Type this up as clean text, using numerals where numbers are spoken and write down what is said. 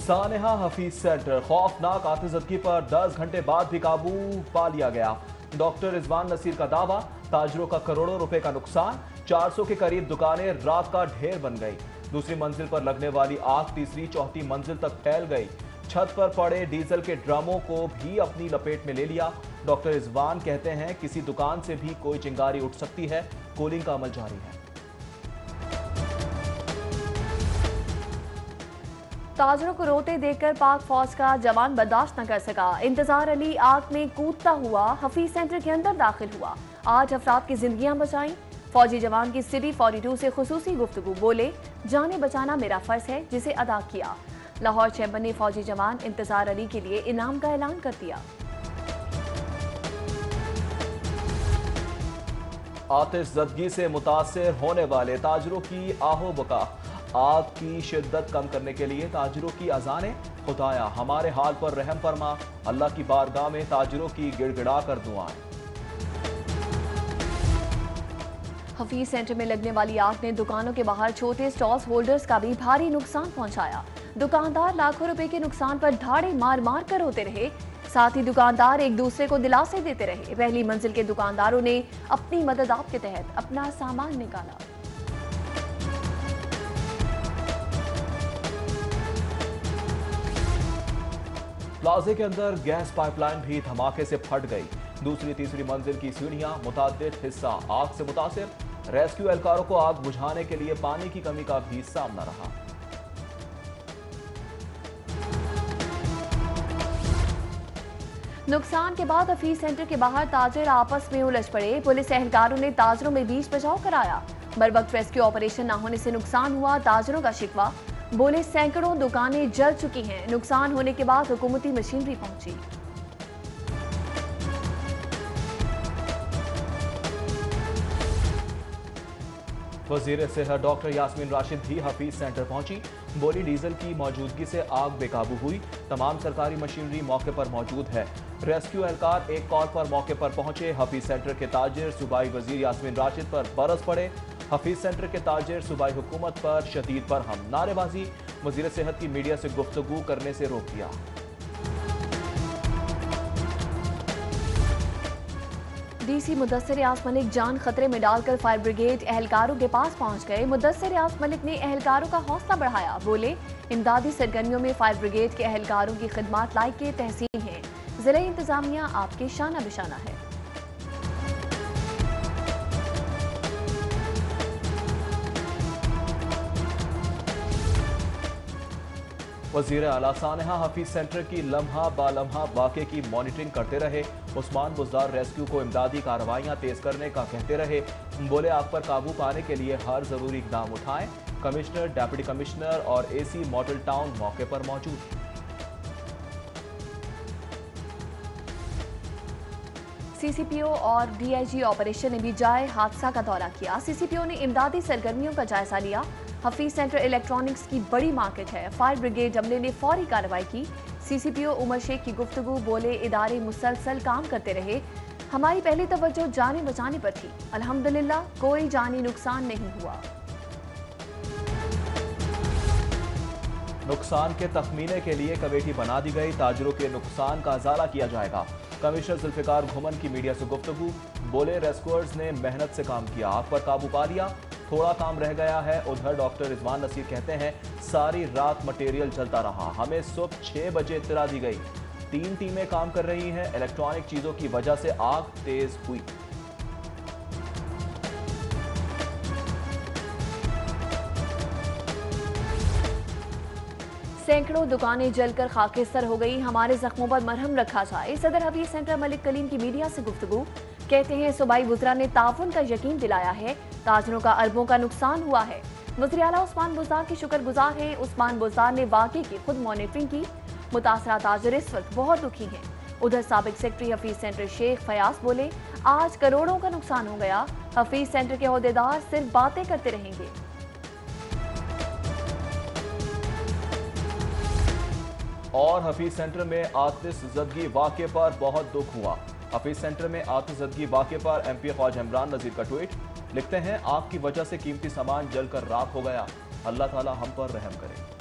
सानेहा Hafeez centre खौफनाक आतिशज़दगी पर 10 घंटे बाद भी काबू पा लिया गया। डॉक्टर रिजवान नसीर का दावा, ताजरों का करोड़ों रुपए का नुकसान, 400 के करीब दुकानें राख का ढेर बन गई। दूसरी मंजिल पर लगने वाली आग तीसरी चौथी मंजिल तक फैल गई। छत पर पड़े डीजल के ड्रमों को भी अपनी लपेट में ले लिया। डॉक्टर रिजवान कहते हैं किसी दुकान से भी कोई चिंगारी उठ सकती है, कूलिंग का अमल जारी है। ताजरों को रोते देखकर पाक फौज का जवान बर्दाश्त न कर सका। इंतजार अली आग में कूदता हुआ हफीज सेंटर के अंदर दाखिल हुआ। 8 अफराद की जिंदगियां बचाई। फौजी जवान की सिटी 42 से खुसूसी गुफ्तगू, बोले जाने बचाना मेरा फर्ज है जिसे अदा किया। लाहौर चैम्बर ने फौजी जवान इंतजार अली के लिए इनाम का ऐलान कर दिया। आतिशज़दगी से मुतासिर होने वाले ताजरों की आहो बका, आग की शिद्दत कम करने के लिए ताजरों की अजानें, खुदाया हमारे हाल पर रहम फरमा। अल्लाह की बारगाह में ताजरों की गिड़गिड़ा कर दुआएं। हफीज सेंटर में लगने वाली आग ने दुकानों के बाहर छोटे स्टॉल्स होल्डर्स का भी भारी नुकसान पहुंचाया। दुकानदार लाखों रुपए के नुकसान पर धाड़े मार मार कर रोते रहे। साथ ही दुकानदार एक दूसरे को दिलासे देते रहे। पहली मंजिल के दुकानदारों ने अपनी मदद के तहत अपना सामान निकाला। प्लाजे के अंदर गैस पाइपलाइन भी धमाके से फट गई। दूसरी तीसरी मंजिल की सीढ़ियां, मुताद्दिद हिस्सा आग से मुतासिर। रेस्क्यू एहलकारों को आग बुझाने के लिए पानी की कमी का भी सामना रहा। नुकसान के बाद हफीज सेंटर के बाहर ताजिर आपस में उलझ पड़े। पुलिस एहलकारों ने ताजरों में बीच बचाव कराया। बरवक्त रेस्क्यू ऑपरेशन न होने से नुकसान हुआ, ताजरों का शिकवा। बोले सैकड़ों दुकानें जल चुकी हैं। नुकसान होने के बाद हुकूमती मशीनरी पहुंची। वजीर सेहत डॉक्टर यास्मीन राशिद भी हफीज सेंटर पहुंची। बोली डीजल की मौजूदगी से आग बेकाबू हुई। तमाम सरकारी मशीनरी मौके पर मौजूद है। रेस्क्यू एहलकार एक कॉल पर मौके पर पहुंचे। हफीज सेंटर के ताजिर सूबाई वजीर यास्मीन राशिद पर बरस पड़े। हफीज सेंटर के ताजिर सूबाई हुकूमत पर शदीद बरहम, नारेबाजी। वजीर सेहत की मीडिया से गुफ्तगू करने से रोक दिया। डीसी मुदस्सिर रियाज मलिक जान खतरे में डालकर फायर ब्रिगेड एहलकारों के पास पहुंच गए। मुदस्सिर रियाज मलिक ने एहलकारों का हौसला बढ़ाया। बोले इमदादी सरगर्मियों में फायर ब्रिगेड के एहलकारों की खिदमात लायक के तहसीन है। जिला इंतजामिया आपके शाना बिशाना है। वजीर आला सानेहा हफीज सेंटर की लम्हा बालम्हा वाक़े की मॉनिटरिंग करते रहे। उस्मान बुज़दार रेस्क्यू को इमदादी कार्रवाइयाँ तेज करने का कहते रहे। बोले आग पर काबू पाने के लिए हर जरूरी इकदाम उठाएं। कमिश्नर, डेप्यूटी कमिश्नर और एसी मॉडल टाउन मौके पर मौजूद। सीसीपीओ और डीआईजी ऑपरेशन ने भी जाए हादसा का दौरा किया। सीसीपीओ ने इमदादी सरगर्मियों का जायजा लिया। हफीज सेंटर इलेक्ट्रॉनिक्स की बड़ी मार्केट है। फायर ब्रिगेड अमले ने फौरी कार्रवाई की। सीसीपीओ उमर शेख की गुफ्तगू, बोले इदारे मुसलसल काम करते रहे। हमारी पहली तवज्जो जाने बचाने पर थी। अल्हम्दुलिल्लाह कोई जानी नुकसान नहीं हुआ। नुकसान के तखमीने के लिए कमेटी बना दी गई। ताजरों के नुकसान का अजाला किया जाएगा। कमिश्नर जुल्फिकार घुमन की मीडिया से गुफ्तगू, बोले रेस्क्यूअर्स ने मेहनत से काम किया, आग पर काबू पा लिया, थोड़ा काम रह गया है। उधर डॉक्टर रिजवान नसीर कहते हैं सारी रात मटेरियल चलता रहा, हमें सुबह 6 बजे इत्तला दी गई। 3 टीमें काम कर रही हैं। इलेक्ट्रॉनिक चीजों की वजह से आग तेज हुई। सैकड़ों दुकानें जलकर खाकिस्तर हो गई। हमारे जख्मों पर मरहम रखा जाए। सदर हफीज सेंटर मलिक कलीम की मीडिया से गुफ्तगू, कहते हैं सूबाई वज़रा ने ताउन का यकीन दिलाया है। ताजरों का अरबों का नुकसान हुआ है। वज़ीर आला उस्मान बुज़दार के शुक्रगुजार हैं। उस्मान बुज़दार ने वाक़े की खुद मॉनिटरिंग की। मुतासरा ताजर इस वक्त बहुत दुखी हैं। उधर साबिक सेक्रेटरी हफीज सेंटर शेख फयाज बोले आज करोड़ों का नुकसान हो गया। हफीज सेंटर के ओहदेदार सिर्फ बातें करते रहेंगे। और हफीज सेंटर में आतिशज़दगी वाक़े पर बहुत दुख हुआ। हफीज सेंटर में आतिशज़दगी वाक़े पर MP ख्वाजा इमरान नज़ीर का ट्वीट, लिखते हैं आग की वजह से कीमती सामान जलकर राख हो गया। अल्लाह ताला हम पर रहम करे।